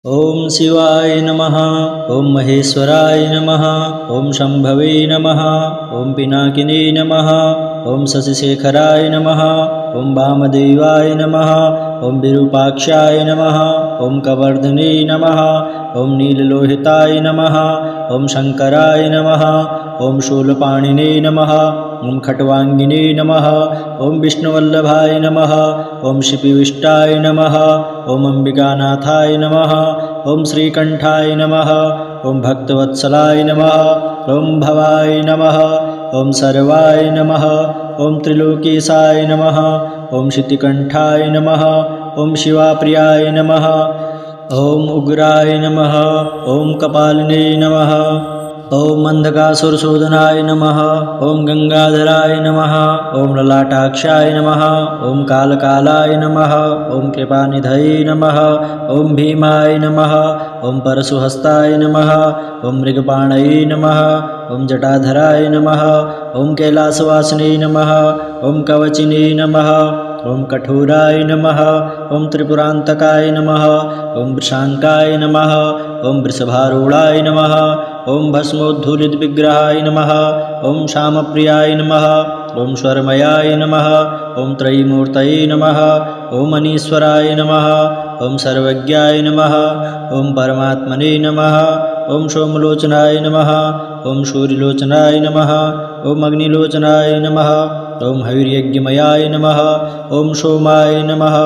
ओम शिवाय नमः। ओम महेश्वराय नमः। ओम शंभवे नमः। ओम पिनाकिने नमः। ओम शशिशेखराय नमः। ओम वामदेवाय नमः। ओम विरूपाक्षाय नमः। ओम कवर्धने नमः। ओम नीललोहिताय नमः। ओम शंकराय नमः। ओम शूलपाणिने नमः। ओम खट्वांगिने नमः। ओम विष्णुवल्लभाय नमः। ओम शिपिविष्टाय नमः। ओम अंबिकानाथाय नमः। ओम श्रीकंठाय नमः। ओम भक्तवत्सलाय नमः। ओम भवाय नमः। ओम सर्वाय नमः। ओम त्रिलोकीसाय नमः। ओम शितिकंठाय नमः। ओम शिवाप्रियाय नमः। ओम उग्राय नमः। ओम कपालिने नमः। ओम मंदकासुरशोधनाय नमः। ओम गंगाधराय नमः। ओम ललाटाक्षाय नमः। ओम कालकालाय नमः। ओम कृपानिधये नमः। ओम भीमाय नमः। ओम परशुहस्ताय नमः। ओम मृगपाणये नमः। ओम जटाधराय नमः। ओम कैलासवासिने नमः। ओम कवचिने नमः। ओम कठोराय नमः। ओम त्रिपुरांतकाय नमः। ओम वृषांकाय नमः। ओम वृषभारूढ़ाय नमः। ओम भस्मोद्धूलितविग्रहाय नमः। ओम श्यामप्रियाय नमः। ओम स्वरमयाय नमः। ओम त्रयीमूर्तये नमः। ओम अनीश्वराय नमः। ओम सर्वज्ञाय नमः। ओम परमात्मने नमः। ओम सोमलोचनाय नमः। ओम सूर्यलोचनाय नमः। ओम अग्निलोचनाय नमः। ओम हविर्यज्ञमयाय नमः। ओम सोमाय नमः।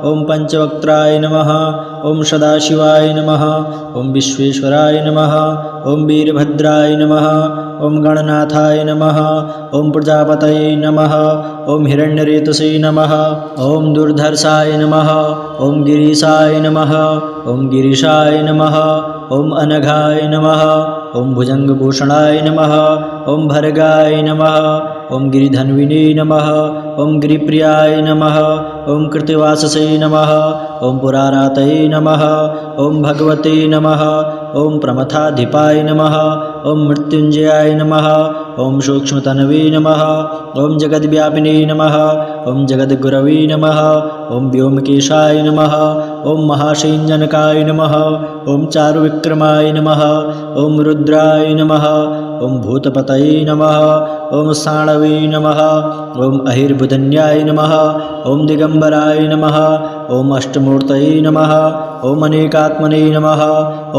ओम पंचवक्त्राय नमः। ओम सदाशिवाय नमः। ओम विश्वेश्वराय नमः। ओम वीरभद्राय नमः। ओम गणनाथाय नमः। ओम प्रजापतये नमः। ओम हिरण्यरेतसे नमः। ओम दुर्धर्षाय नमः। ओम गिरीशाय नमः। ओम गिरीशाय नमः। ओम अनघाय नमः। ओम भुजंगभूषणाय नमः। ओम भर्गाय नमः। ओम गिरिधन्विने नमः। ओम गिरिप्रियाय नमः। ओम कृतिवाससे नमः। ओम पुरारातये नमः। ओम भगवते नमः। ओम प्रमथाधिपाय नमः। ओम मृत्युंजयाय नमः। ओम सूक्ष्मतनवे नमः। ओम जगद्व्यापिने नमः। ओम जगद्गुरवे नमः। ओम व्योमकेशाय नमः। ओम महासेनजनकाय नमः। ओम चारुविक्रमाय नमः। ओम रुद्राय नमः। ओम भूतपतये नमः। ओम साणवे नमः। ओम अहिर्बुधन्याय नमः। ओम दिगंबराय नमः। ओम अष्टमूर्तये नमः। ओम अनेकात्मने नमः।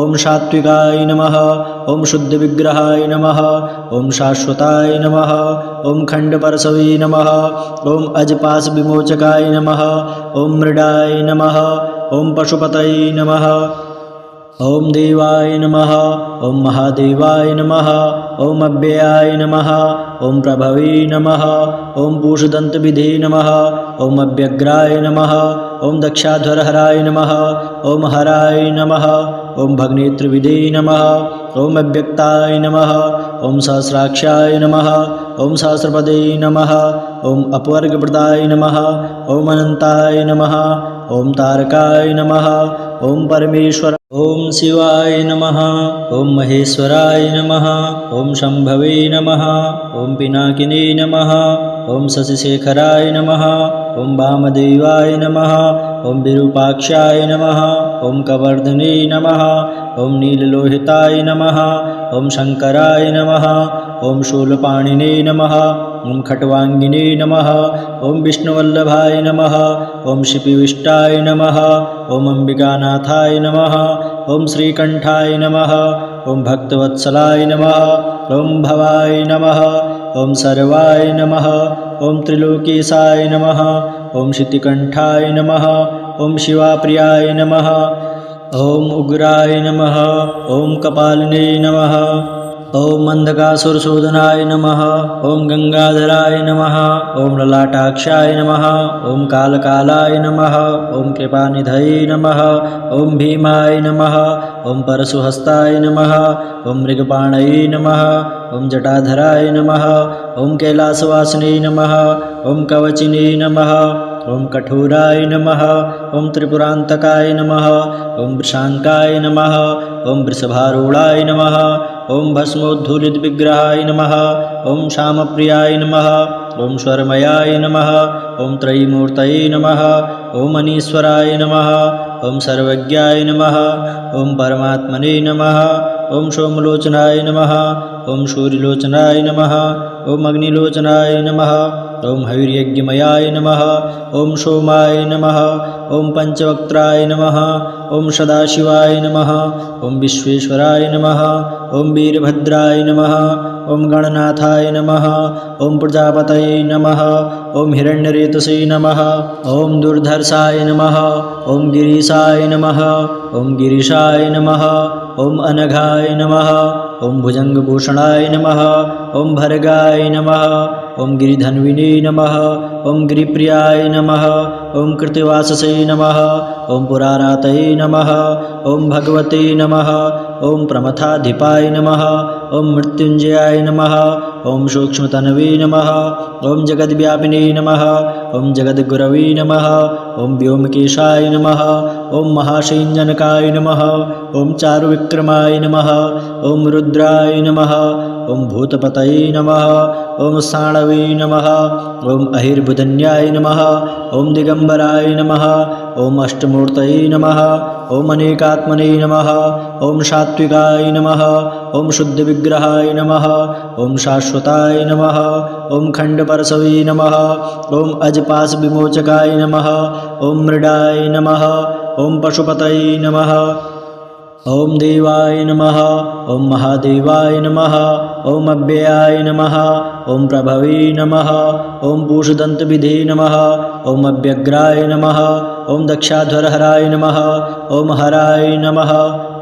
ओम सात्विकाय नमः। ओम शुद्धविग्रहाय नमः। ओम शाश्वताय नमः। ओम खंडपरशवे नमः। ओम अजपास विमोचकाय नमः। ओम मृडाय नमः। ओम पशुपतये नमः। ओम देवाय नमः। ओम महादेवाय नमः। ओम अव्ययाय नमः। ओम प्रभवे नमः। ओम पूषदंतविधे नमः। ओम अव्यग्राय नमः। ओम दक्षाध्वरहराय नमः। ओम हराय नमः। ओम भगनेत्रविधे नमः। ओम अव्यक्ताय नमः। ओम सहस्राक्षाय नमः। ओम सहस्रपदे नमः। ओम अपवर्गप्रदाय नमः। ओम अनंताय नमः। ओम तारकाय नमः। ओम परमेश्वर। ओम शिवाय नमः। ओम महेश्वराय नमः। ओम शंभवे नमः। ओम पिनाकिने नमः। ओम शशिशेखराय नमः। ओम वामदेवाय नमः। ओम विरूपाक्षाय नमः। ओम कवर्धने नमः। ओम नीललोहिताय नमः। ओम शंकराय नमः। ओम शूलपाणिने नमः। ओम खट्वांगिने नमः। ओम विष्णुवल्लभाय नमः। ओम शिपिविष्टाय नमः। ओम अंबिकानाथाय नमः। ओम श्रीकंठाय नमः। ओम भक्तवत्सलाय नमः। ओम भवाय नमः। ओम सर्वाय नमः। ओम त्रिलोकीसाय नमः। ओम शितिकंठाय नमः। ओम शिवाप्रियाय नमः। ओम उग्राय नमः। ओम कपालिने नमः। ओम मंदकासुरशोधनाय नमः। ओम गंगाधराय नमः। ओम ललाटाक्षाय नमः। ओम कालकालाय नमः। ओम कृपानिधये नमः। ओम भीमाय नमः। ओम परशुहस्ताय नमः। ओम मृगपाणये नमः। ओम जटाधराय नमः। ओम कैलासवासिने नमः। ओम कवचिने नमः। ओम कठोराय नमः। ओम त्रिपुरांतकाय नमः। ओम वृषांकाय नमः। ओम वृषभारूढ़ाय नमः। ओम भस्मोद्धूलितविग्रहाय नमः। ओम श्यामप्रियाय नमः। ॐ स्वरमयाय नमः ॐ त्रयीमूर्तये नमः ॐ अनीश्वराय नमः ॐ सर्वज्ञाय नमः ॐ परमात्मने नमः ॐ सोमलोचनाय नमः ॐ सूर्यलोचनाय नमः ॐ अग्निलोचनाय नमः ॐ हविर्यज्ञमयाय नमः ॐ सोमाय नमः ॐ पञ्चवक्त्राय नमः ॐ सदाशिवाय नमः ॐ विश्वेश्वराय नमः ॐ वीरभद्राय नमः ॐ गणनाथाय नमः ॐ प्रजापतये नमः ॐ हिरण्यरेतसे नमः ॐ दुर्धर्षाय नमः ॐ गिरीशाय नमः ॐ गिरीशाय नमः ॐ अनघाय नमः ॐ भुजङ्गभूषणाय नमः ॐ भर्गाय नमः ॐ गिरिधन्विने नमः ॐ गिरिप्रियाय नमः ॐ कृतिवाससे नमः ॐ पुरारातये नमः ॐ भगवते नमः ॐ प्रमथाधिपाय नमः ॐ मृत्युञ्जयाय नमः ॐ सूक्ष्मतनवे नमः ॐ जगद्व्यापिने नमः ॐ जगद्गुरवे नमः ॐ व्योमकेशाय नमः ॐ महाशैञ्जनकाय नमः ॐ चारुविक्रमाय नमः ॐ रुद्राय नमः ॐ भूतपतये नमः ॐ साणवे नमः ॐ अहिर्बुधन्याय नमः ॐ दिगम्बराय नमः ॐ अष्टमूर्तये नमः ॐ अनेकात्मने नमः ॐ सात्विकाय नमः ॐ शुद्धविग्रहाय नमः ॐ शाश्वताय नमः ॐ खण्डपरशवे नमः ॐ अजपाशविमोचकाय नमः ॐ मृडाय नमः ॐ पशुपतये नमः ॐ देवाय नमः ॐ महादेवाय नमः ॐ अव्ययाय नमः ॐ प्रभवे नमः ॐ पूषदन्तविधे नमः ॐ अव्यग्राय नमः ॐ दक्षाध्वरहराय नमः ॐ हराय नमः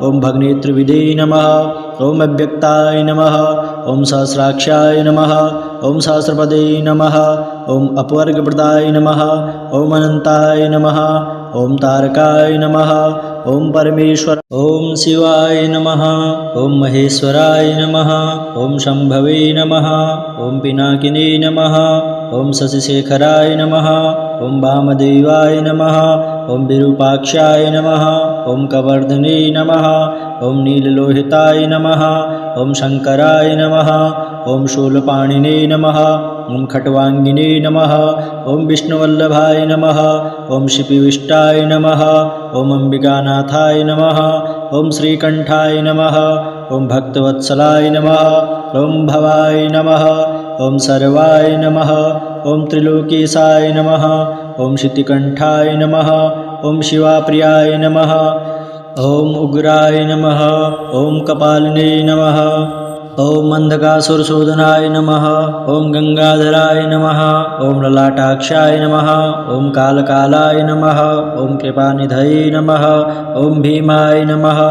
ॐ भग्नेत्रविधे नमः ॐ अव्यक्ताय नमः ॐ सहस्राक्षाय नमः ॐ सहस्रपदे नमः ॐ अपवर्गप्रदाय नमः ॐ अनन्ताय नमः ॐ तारकाय नमः ॐ परमेश्वर ॐ शिवाय नमः ॐ महेश्वराय नमः ॐ शम्भवे नमः ॐ पिनाकिने नमः ॐ शशिशेखराय नमः ॐ वामदेवाय नमः ॐ विरूपाक्षाय नमः ॐ कवर्धने नमः ॐ नीललोहिताय नमः ॐ शङ्कराय नमः ॐ शूलपाणिने नमः ॐ खट्वाङ्गिने नमः ॐ विष्णुवल्लभाय नमः ॐ शिपिविष्टाय नमः ॐ अम्बिकानाथाय नमः ॐ श्रीकण्ठाय नमः ॐ भक्तवत्सलाय नमः ॐ भवाय नमः ॐ सर्वाय नमः ॐ त्रिलोकेशाय नमः ॐ शितिकण्ठाय नमः ॐ शिवाप्रियाय नमः ॐ उग्राय नमः ॐ कपालिने नमः ॐ अन्धकासुरशोधनाय नमः ॐ गङ्गाधराय नमः ॐ ललाटाक्षाय नमः ॐ कालकालाय नमः ॐ कृपानिधये नमः ॐ भीमाय नमः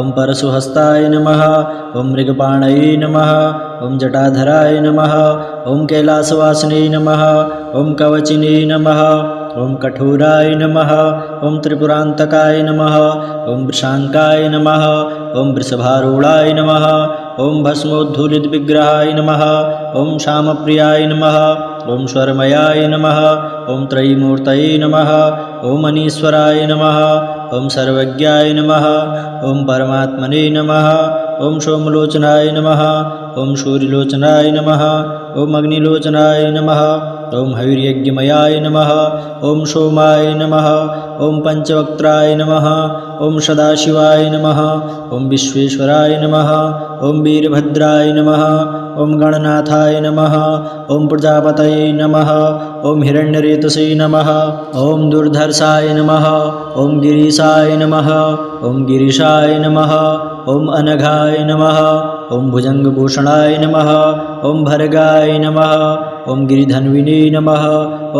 ॐ परशुहस्ताय नमः ॐ मृगपाणये नमः ॐ जटाधराय नमः ॐ कैलासवासिने नमः ॐ कवचिने नमः ॐ कठोराय नमः ॐ त्रिपुरान्तकाय नमः ॐ वृषाङ्काय नमः ॐ वृषभारूढाय नमः ॐ भस्मोद्धूलितविग्रहाय नमः ॐ श्यामप्रियाय नमः ॐ स्वरमयाय नमः ॐ त्रयीमूर्तये नमः ॐ अनीश्वराय नमः ॐ सर्वज्ञाय नमः ॐ परमात्मने नमः ॐ सोमलोचनाय नमः ॐ सूर्यलोचनाय नमः ॐ अग्निलोचनाय नमः ॐ हविर्यज्ञमयाय नमः ॐ सोमाय नमः ॐ पञ्चवक्त्राय नमः ॐ सदाशिवाय नमः ॐ विश्वेश्वराय नमः ॐ वीरभद्राय नमः ॐ गणनाथाय नमः ॐ प्रजापतये नमः ॐ हिरण्यरेतसे नमः ॐ दुर्धर्षाय नमः ॐ गिरीशाय नमः ॐ गिरीशाय नमः ॐ अनघाय नमः ॐ भुजङ्गभूषणाय नमः ॐ भर्गाय नमः ॐ गिरिधन्विने नमः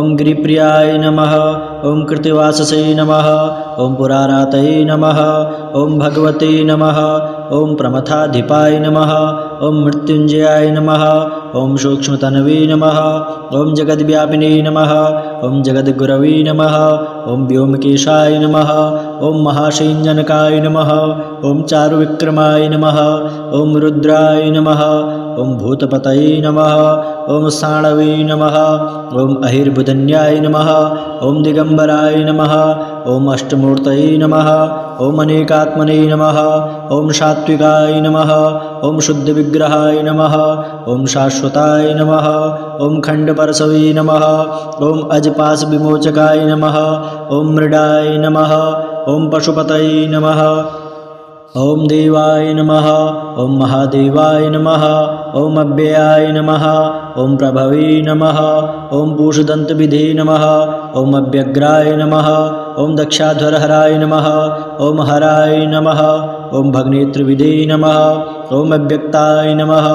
ॐ गिरिप्रियाय नमः ॐ कृतिवाससे नमः ॐ पुरारातये नमः ॐ भगवते नमः ॐ प्रमथाधिपाय नमः ॐ मृत्युञ्जयाय नमः ॐ सूक्ष्मतनवे नमः ॐ जगद्व्यापिने नमः ॐ जगद्गुरवे नमः ॐ व्योमकेशाय नमः ॐ महाशैञ्जनकाय नमः ॐ चारुविक्रमाय नमः ॐ रुद्राय नमः ॐ भूतपतये नमः ॐ साणवे नमः ॐ अहिर्बुधन्याय नमः ॐ दिगम्बराय नमः ॐ अष्टमूर्तये नमः ॐ अनेकात्मने नमः ॐ सात्विकाय नमः ॐ शुद्धविग्रहाय नमः ॐ शाश्वताय नमः ॐ खण्डपरशवे नमः ॐ अजपाशविमोचकाय नमः ॐ मृडाय नमः ॐ पशुपतये नमः ॐ देवाय नमः ॐ महादेवाय नमः ॐ अव्ययाय नमः ॐ प्रभवे नमः ॐ पूषदन्तविधे नमः ॐ अव्यग्राय नमः ॐ दक्षाध्वरहराय नमः ॐ हराय नमः ॐ भग्नेत्रविधे नमः ॐ अव्यक्ताय नमः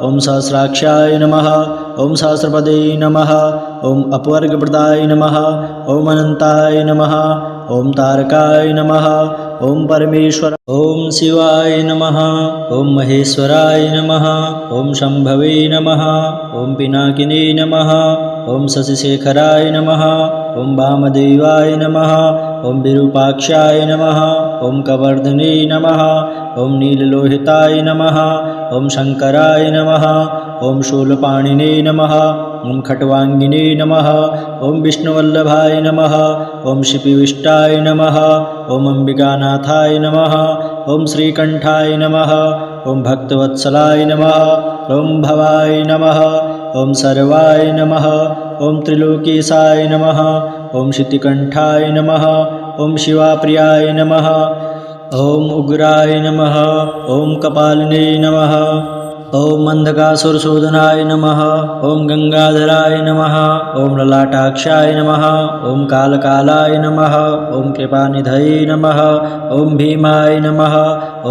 ॐ सहस्राक्षाय नमः ॐ सहस्रपदे नमः ॐ अपवर्गप्रदाय नमः ॐ अनन्ताय नमः ॐ तारकाय नमः ॐ परमेश्वर ॐ शिवाय नमः ॐ महेश्वराय नमः ॐ शम्भवे नमः ॐ पिनाकिने नमः ॐ शशिशेखराय नमः ॐ वामदेवाय नमः ॐ विरूपाक्षाय नमः ॐ कवर्धने नमः ॐ नीललोहिताय नमः ॐ शङ्कराय नमः ॐ शूलपाणिने नमः ॐ खट्वाङ्गिने नमः ॐ विष्णुवल्लभाय नमः ॐ शिपिविष्टाय नमः ॐ अम्बिकानाथाय नमः ॐ श्रीकण्ठाय नमः ॐ भक्तवत्सलाय नमः ॐ भवाय नमः ॐ सर्वाय नमः ॐ त्रिलोकेशाय नमः ॐ शितिकण्ठाय नमः ॐ शिवाप्रियाय नमः ॐ उग्राय नमः ॐ कपालिने नमः ॐ अन्धकासुरशोधनाय नमः ॐ गंगाधराय नमः ॐ ललाटाक्षाय नमः ॐ कालकालाय नमः ॐ कृपानिधये नमः ॐ भीमाय नमः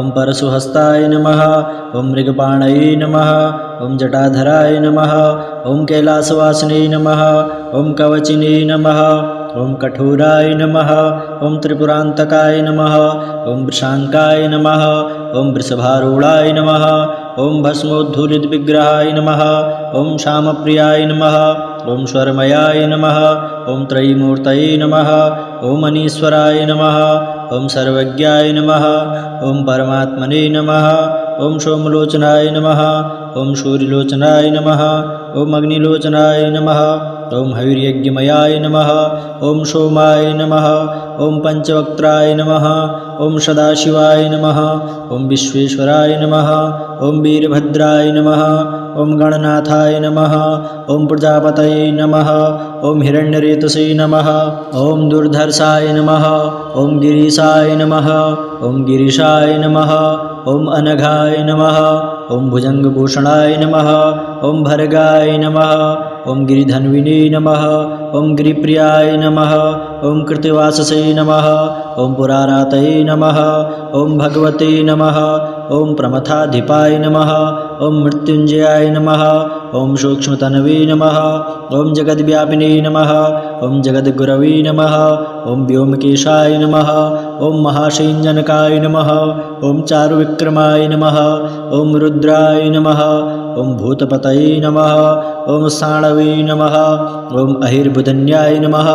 ॐ परशुहस्ताय नमः ॐ मृगपाणये नमः ॐ जटाधराय नमः ॐ कैलासवासिने नमः ॐ कवचिने नमः ॐ कठोराय नमः ॐ त्रिपुरान्तकाय नमः ॐ वृषाङ्काय नमः ॐ वृषभारूढाय नमः ॐ भस्मोद्धूलितविग्रहाय नमः ॐ श्यामप्रियाय नमः ॐ स्वरमयाय नमः ॐ त्रयीमूर्तये नमः ॐ अनीश्वराय नमः ॐ सर्वज्ञाय नमः ॐ परमात्मने नमः ॐ सोमलोचनाय नमः ॐ सूर्यलोचनाय नमः ॐ अग्निलोचनाय नमः ॐ हविर्यज्ञमयाय नमः ॐ सोमाय नमः ॐ पञ्चवक्त्राय नमः ॐ सदाशिवाय नमः ॐ विश्वेश्वराय नमः ॐ वीरभद्राय नमः ॐ गणनाथाय नमः ॐ प्रजापतये नमः ॐ हिरण्यरेतसे नमः ॐ दुर्धर्षाय नमः ॐ गिरीशाय नमः ॐ गिरीशाय नमः ॐ अनघाय नमः ॐ भुजङ्गभूषणाय नमः ॐ भर्गाय नमः ॐ गिरिधन्विने नमः ॐ गिरिप्रियाय नमः ॐ कृतिवाससे नमः ॐ पुरारातये नमः ॐ भगवते नमः ॐ प्रमथाधिपाय नमः ॐ मृत्युञ्जयाय नमः ॐ सूक्ष्मतनवे नमः ॐ जगद्व्यापिने नमः ॐ जगद्गुरवे नमः ॐ व्योमकेशाय नमः ॐ महासेनजनकाय नमः ॐ चारुविक्रमाय नमः ॐ रुद्राय नमः ॐ भूतपतये नमः ॐ साणवे नमः ॐ अहिर्बुधन्याय नमः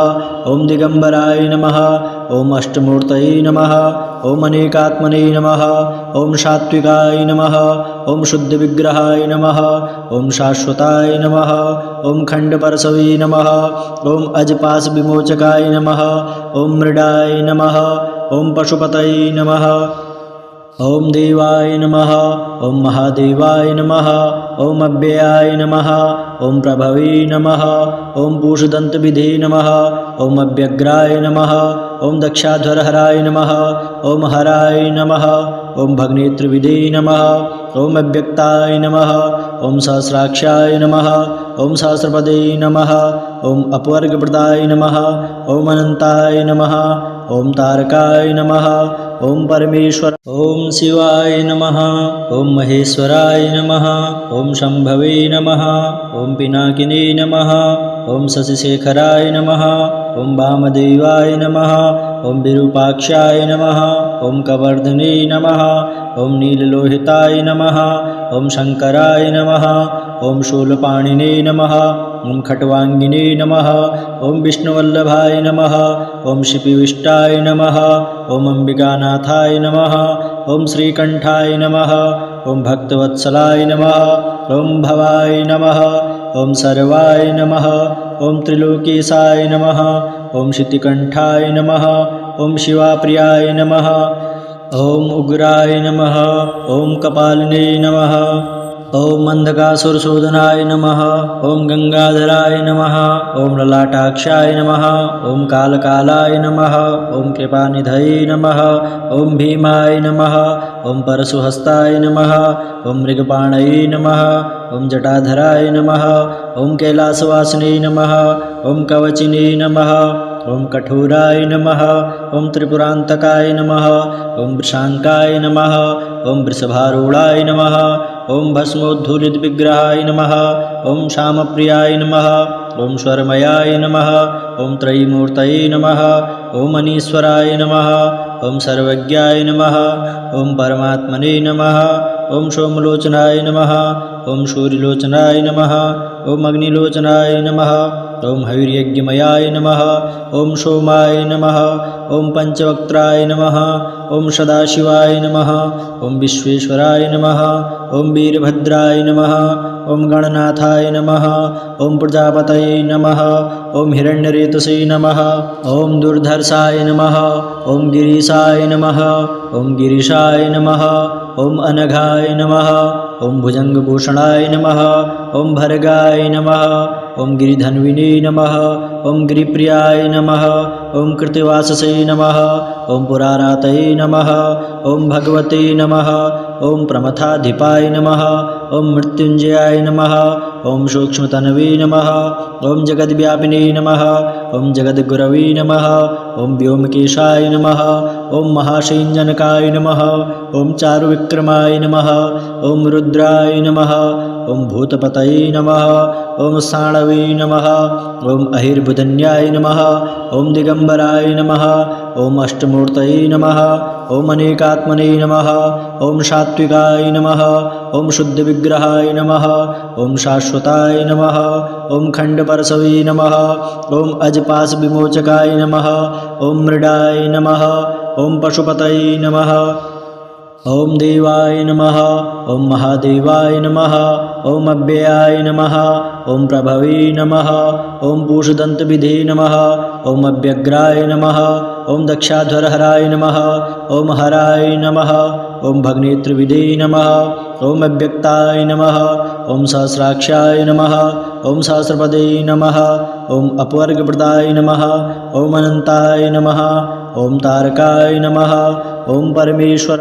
ॐ दिगम्बराय नमः ॐ अष्टमूर्तये नमः ॐ अनेकात्मने नमः ॐ सात्विकाय नमः ॐ शुद्धविग्रहाय नमः ॐ शाश्वताय नमः ॐ खण्डपरशवे नमः ॐ अजपाशविमोचकाय नमः ॐ मृडाय नमः ॐ पशुपतये नमः ॐ देवाय नमः ॐ महादेवाय नमः ॐ अव्ययाय नमः ॐ प्रभवे नमः ॐ पूषदन्तविधे नमः ॐ अव्यग्राय नमः ॐ दक्षाध्वरहराय नमः ॐ हराय नमः ॐ भग्नेत्रविधे नमः ॐ अव्यक्ताय नमः ॐ सहस्राक्षाय नमः ॐ सहस्रपदे नमः ॐ अपवर्गप्रदाय नमः ॐ अनन्ताय नमः ॐ तारकाय नमः ॐ परमेश्वर ॐ शिवाय नमः ॐ महेश्वराय नमः ॐ शम्भवे नमः ॐ पिनाकिने नमः ॐ शशिशेखराय नमः ॐ वामदेवाय नमः ॐ विरूपाक्षाय नमः ॐ कवर्धने नमः ॐ नीललोहिताय नमः ॐ शङ्कराय नमः ॐ शूलपाणिने नमः ॐ खट्वाङ्गिने नमः ॐ विष्णुवल्लभाय नमः ॐ शिपिविष्टाय नमः ॐ अम्बिकानाथाय नमः ॐ श्रीकण्ठाय नमः ॐ भक्तवत्सलाय नमः ॐ भवाय नमः ॐ सर्वाय नमः ॐ त्रिलोकेशाय नमः ॐ शितिकण्ठाय नमः ॐ शिवाप्रियाय नमः ॐ उग्राय नमः ॐ कपालिने नमः ॐ अन्धकासुरशोधनाय नमः ॐ गंगाधराय नमः ॐ ललाटाक्षाय नमः ॐ कालकालाय नमः ॐ कृपानिधये नमः ॐ भीमाय नमः ॐ परशुहस्ताय नमः ॐ मृगपाणये नमः ॐ जटाधराय नमः ॐ कैलासवासिने नमः ॐ कवचिने नमः ॐ कठोराय नमः ॐ त्रिपुरान्तकाय नमः ॐ वृषाङ्काय नमः ॐ वृषभारूढाय नमः ॐ भस्मोद्धूलितविग्रहाय नमः ॐ श्यामप्रियाय नमः ॐ स्वरमयाय नमः ॐ त्रयीमूर्तये नमः ॐ अनीश्वराय नमः ॐ सर्वज्ञाय नमः ॐ परमात्मने नमः ॐ सोमलोचनाय नमः ॐ सूर्यलोचनाय नमः ॐ अग्निलोचनाय नमः ॐ हविर्यज्ञमयाय नमः ॐ सोमाय नमः ॐ पञ्चवक्त्राय नमः ॐ सदाशिवाय नमः ॐ विश्वेश्वराय नमः ॐ वीरभद्राय नमः ॐ गणनाथाय नमः ॐ प्रजापतये नमः ॐ हिरण्यरेतसे नमः ॐ दुर्धर्षाय नमः ॐ गिरीशाय नमः ॐ गिरीशाय नमः ॐ अनघाय नमः ॐ भुजङ्गभूषणाय नमः ॐ भर्गाय नमः ॐ गिरिधन्विने नमः ॐ गिरिप्रियाय नमः ॐ कृतिवाससे नमः ॐ पुरारातये नमः ॐ भगवते नमः ॐ प्रमथाधिपाय नमः ॐ मृत्युञ्जयाय नमः ॐ सूक्ष्मतनवे नमः ॐ जगद्व्यापिने नमः ॐ जगद्गुरवे नमः ॐ व्योमकेशाय नमः ॐ महाशैञ्जनकाय नमः ॐ चारुविक्रमाय नमः ॐ रुद्राय नमः ॐ भूतपतये नमः ॐ साणवे नमः ॐ अहिर्बुधन्याय नमः ॐ दिगम्बराय नमः ॐ अष्टमूर्तये नमः ॐ अनेकात्मने नमः ॐ सात्विकाय नमः ॐ शुद्धविग्रहाय नमः ॐ शाश्वताय नमः ॐ खण्डपरशवे नमः ॐ अजपाशविमोचकाय नमः ॐ मृडाय नमः ॐ पशुपतये नमः ॐ देवाय नमः ॐ महादेवाय नमः ॐ अव्ययाय नमः ॐ प्रभवे नमः ॐ पूषदन्तविधे नमः ॐ अव्यग्राय नमः ॐ दक्षाध्वरहराय नमः ॐ हराय नमः ॐ भग्नेत्रविधे नमः ॐ अव्यक्ताय नमः ॐ सहस्राक्षाय नमः ॐ सहस्रपदे नमः ॐ अपवर्गप्रदाय नमः ॐ अनन्ताय नमः ॐ तारकाय नमः ॐ परमेश्वर